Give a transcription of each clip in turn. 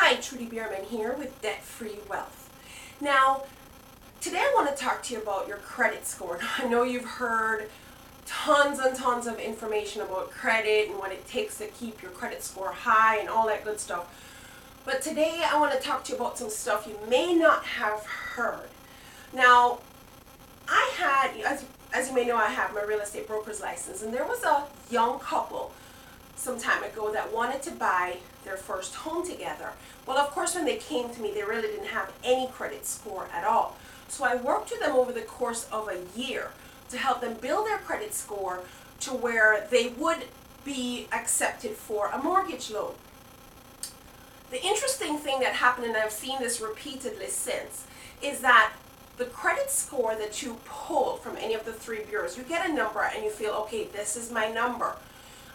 Hi, Trudy Bierman here with Debt Free Wealth. Now, today I want to talk to you about your credit score. I know you've heard tons and tons of information about credit and what it takes to keep your credit score high and all that good stuff. But today I want to talk to you about some stuff you may not have heard. Now, I had, as you may know, I have my real estate broker's license, and there was a young couple some time ago that wanted to buy their first home together. Well, of course, when they came to me, they really didn't have any credit score at all. So I worked with them over the course of a year to help them build their credit score to where they would be accepted for a mortgage loan. The interesting thing that happened, and I've seen this repeatedly since, is that the credit score that you pull from any of the three bureaus, you get a number and you feel, okay, this is my number.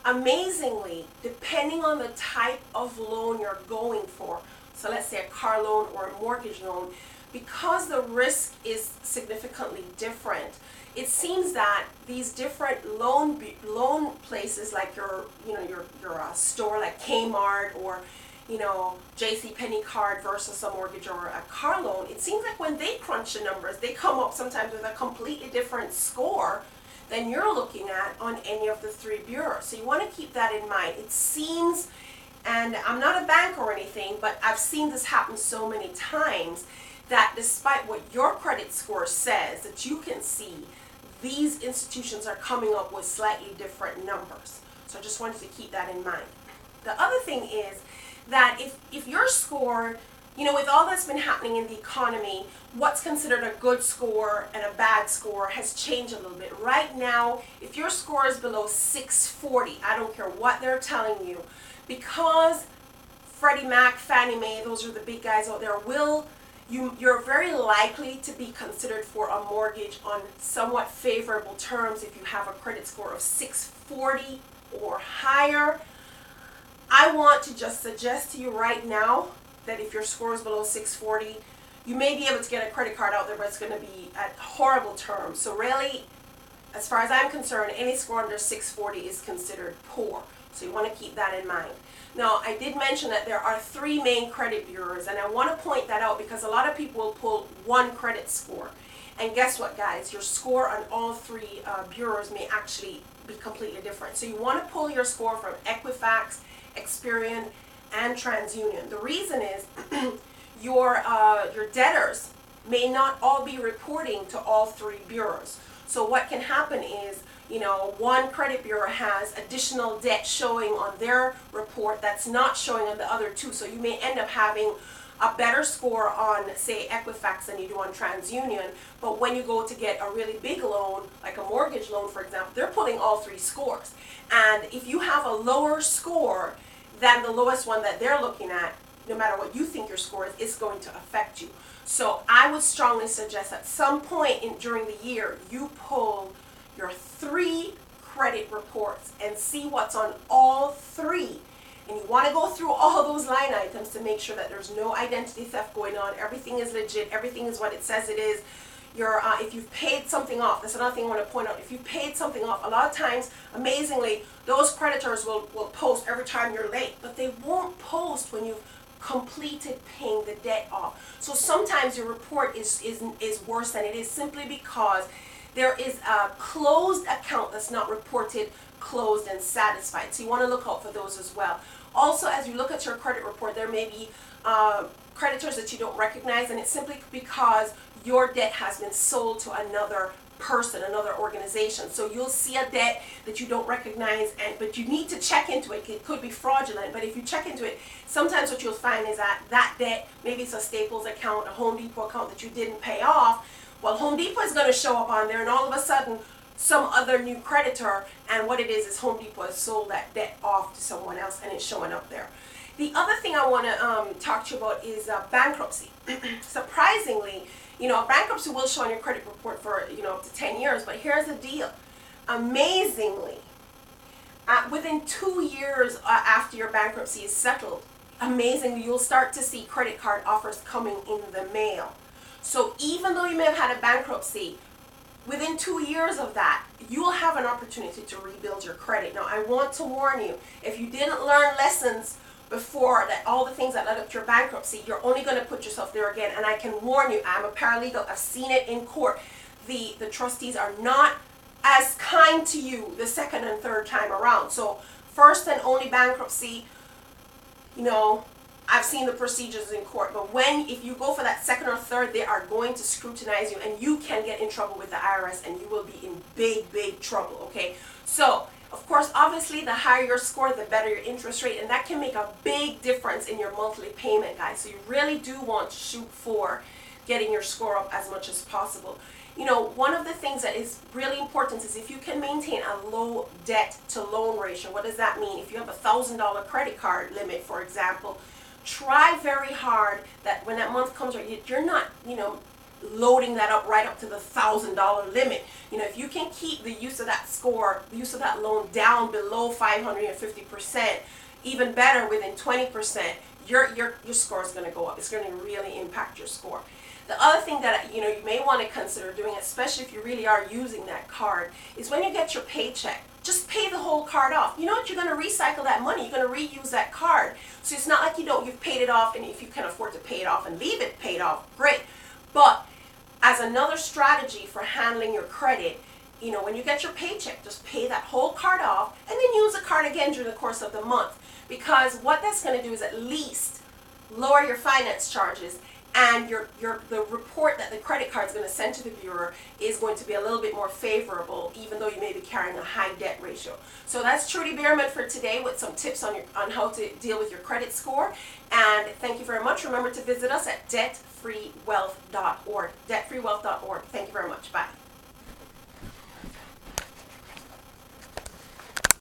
Amazingly, depending on the type of loan you're going for, so let's say a car loan or a mortgage loan, because the risk is significantly different, it seems that these different loan places, like your store like Kmart or JCPenney card versus a mortgage or a car loan, it seems like when they crunch the numbers, they come up sometimes with a completely different score than you're looking at on any of the three bureaus. So you want to keep that in mind. It seems, and I'm not a bank or anything, but I've seen this happen so many times that despite what your credit score says that you can see, these institutions are coming up with slightly different numbers. So I just wanted to keep that in mind. The other thing is that if your score, with all that's been happening in the economy, what's considered a good score and a bad score has changed a little bit. Right now, if your score is below 640, I don't care what they're telling you, because Freddie Mac, Fannie Mae, those are the big guys out there, you're very likely to be considered for a mortgage on somewhat favorable terms if you have a credit score of 640 or higher. I want to just suggest to you right now that if your score is below 640, you may be able to get a credit card out there, but it's going to be at horrible terms. So really, as far as I'm concerned, any score under 640 is considered poor. So you want to keep that in mind. Now, I did mention that there are three main credit bureaus, and I want to point that out because a lot of people will pull one credit score. And guess what, guys? Your score on all three bureaus may actually be completely different. So you want to pull your score from Equifax, Experian, and TransUnion. The reason is your debtors may not all be reporting to all three bureaus. So what can happen is, one credit bureau has additional debt showing on their report that's not showing on the other two. So you may end up having a better score on, say, Equifax than you do on TransUnion, but when you go to get a really big loan, like a mortgage loan, for example, they're pulling all three scores. And if you have a lower score than the lowest one that they're looking at, no matter what you think your score is, it's going to affect you. So I would strongly suggest at some point during the year, you pull your three credit reports and see what's on all three. And you want to go through all those line items to make sure that there's no identity theft going on. Everything is legit. Everything is what it says it is. If you've paid something off, that's another thing I want to point out. If you've paid something off, a lot of times, amazingly, those creditors will post every time you're late, but they won't post when you've completed paying the debt off. So sometimes your report is worse than it is simply because there is a closed account that's not reported closed and satisfied. So you want to look out for those as well. Also, as you look at your credit report, there may be creditors that you don't recognize, and it's simply because your debt has been sold to another person, another organization. So you'll see a debt that you don't recognize, but you need to check into it. It could be fraudulent, but if you check into it, sometimes what you'll find is that debt, maybe it's a Staples account, a Home Depot account that you didn't pay off. Well, Home Depot is going to show up on there, and all of a sudden, some other new creditor, and what it is Home Depot has sold that debt off to someone else, and it's showing up there. The other thing I want to talk to you about is bankruptcy. Surprisingly, bankruptcy will show on your credit report for up to 10 years, but here's the deal. Amazingly, within 2 years after your bankruptcy is settled, amazingly, you'll start to see credit card offers coming in the mail. So even though you may have had a bankruptcy, within 2 years of that, you'll have an opportunity to rebuild your credit. Now, I want to warn you, if you didn't learn lessons before that, all the things that led up to your bankruptcy, you're only going to put yourself there again. And I can warn you, I'm a paralegal, I've seen it in court. The trustees are not as kind to you the second and third time around. So first and only bankruptcy, you know, I've seen the procedures in court, but if you go for that second or third, they are going to scrutinize you, and you can get in trouble with the IRS, and you will be in big trouble, okay? So, of course, obviously, the higher your score, the better your interest rate, and that can make a big difference in your monthly payment, guys. So you really do want to shoot for getting your score up as much as possible. You know, one of the things that is really important is if you can maintain a low debt to loan ratio. What does that mean? If you have a $1,000 credit card limit, for example, try very hard that when that month comes, you're not, you know, loading that up right up to the $1,000 limit. You know, if you can keep the use of that score, the use of that loan down below 550%, even better within 20%, your score is going to go up. It's going to really impact your score. The other thing that, you know, you may want to consider doing, especially if you really are using that card, is when you get your paycheck, just pay the whole card off. You know what? You're going to recycle that money. You're going to reuse that card. So it's not like you've paid it off, and if you can afford to pay it off and leave it paid off, great. But as another strategy for handling your credit, you know, when you get your paycheck, just pay that whole card off and then use the card again during the course of the month. Because what that's going to do is at least lower your finance charges, and the report that the credit card is going to send to the bureau is going to be a little bit more favorable, even though you may be carrying a high debt ratio. So that's Trudy Bierman for today with some tips on how to deal with your credit score. And thank you very much. Remember to visit us at debtfreewealth.org. Debtfreewealth.org. Thank you very much. Bye.